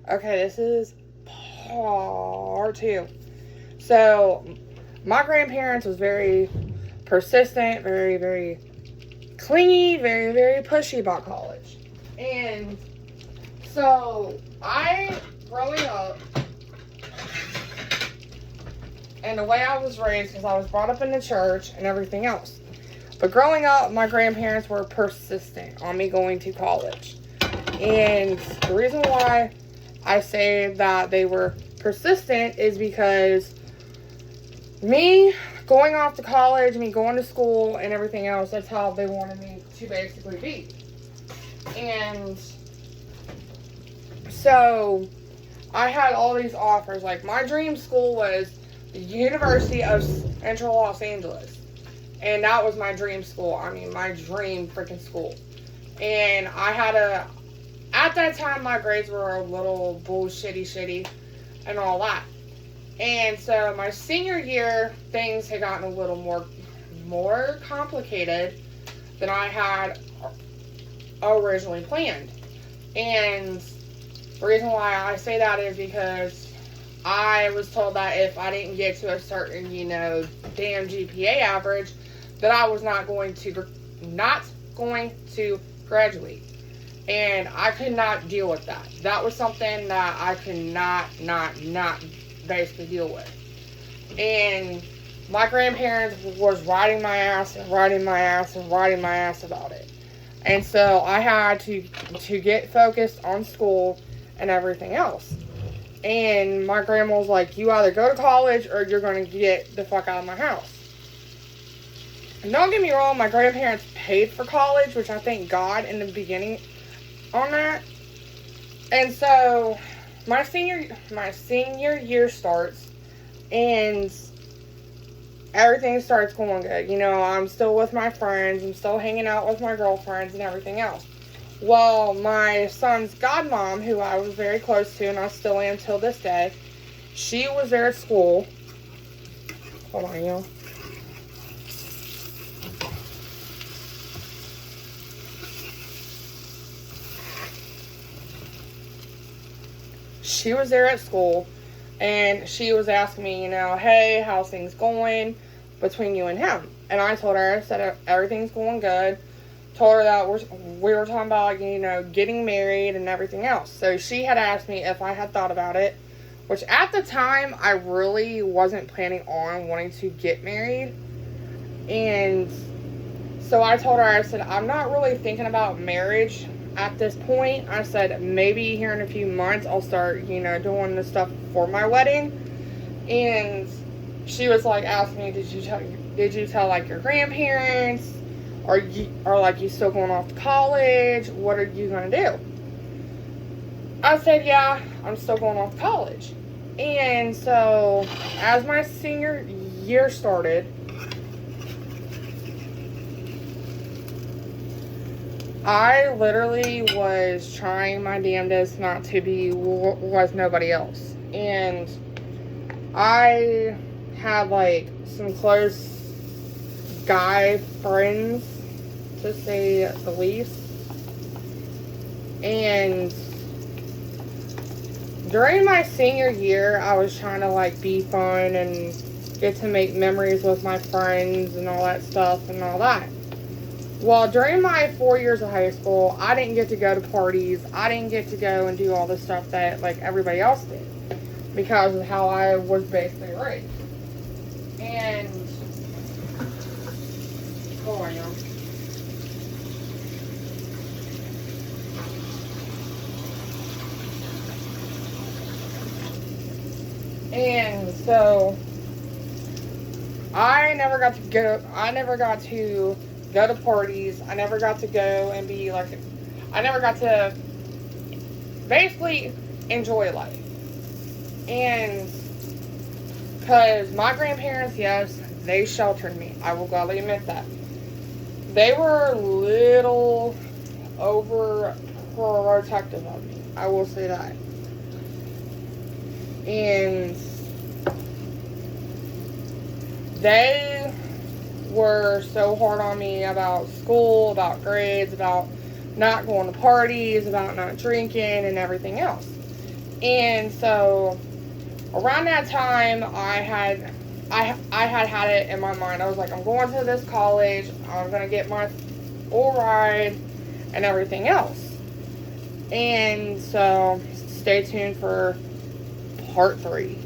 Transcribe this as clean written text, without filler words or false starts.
Okay, this is part two. So, my grandparents was very persistent, very, very clingy, very, very pushy about college. And so, growing up, and the way I was raised, because I was brought up in the church and everything else. But growing up, my grandparents were persistent on me going to college. And the reason why I say that they were persistent is because me going off to college, me going to school and everything else, that's how they wanted me to basically be. And so I had all these offers. Like, my dream school was the University of Central Los Angeles. And that was my dream school. I mean, my dream freaking school. And at that time, my grades were a little shitty and all that. And so my senior year, things had gotten a little more complicated than I had originally planned. And the reason why I say that is because I was told that if I didn't get to a certain, damn GPA average, that I was not going to graduate. And I could not deal with that. That was something that I could not basically deal with. And my grandparents was riding my ass about it. And so I had to get focused on school and everything else. And my grandma was like, you either go to college or you're going to get the fuck out of my house. And don't get me wrong, my grandparents paid for college, which I thank God in the beginning on that. And so my senior year starts, and everything starts going good. I'm still with my friends, I'm still hanging out with my girlfriends and everything else. Well, my son's godmom, who I was very close to, and I still am till this day, she was there at school. Hold on, y'all. She was there at school, and she was asking me, hey, how's things going between you and him? And I told her, I said, everything's going good. Told her that we were talking about, getting married and everything else. So she had asked me if I had thought about it, which at the time, I really wasn't planning on wanting to get married. And so I told her, I said, I'm not really thinking about marriage at this point. I said, maybe here in a few months, I'll start, doing the stuff for my wedding. And she was like, asking me, did you tell like your grandparents? Are you still going off to college? What are you going to do? I said, yeah, I'm still going off to college. And so, as my senior year started, I literally was trying my damnedest not to be was nobody else. And I had, some close guy friends, to say the least. And during my senior year, I was trying to, be fun and get to make memories with my friends and all that stuff and all that. Well, during my 4 years of high school, I didn't get to go to parties. I didn't get to go and do all the stuff that, everybody else did, because of how I was basically raised. And, hold on, y'all. And so, I never got to go to parties. I never got to go and be I never got to basically enjoy life. And because my grandparents, yes, they sheltered me. I will gladly admit that. They were a little overprotective of me. I will say that. And they were so hard on me about school, about grades, about not going to parties, about not drinking, and everything else. And so around that time, I had it in my mind. I was like, I'm going to this college. I'm going to get my full ride and everything else. And so stay tuned for part 3.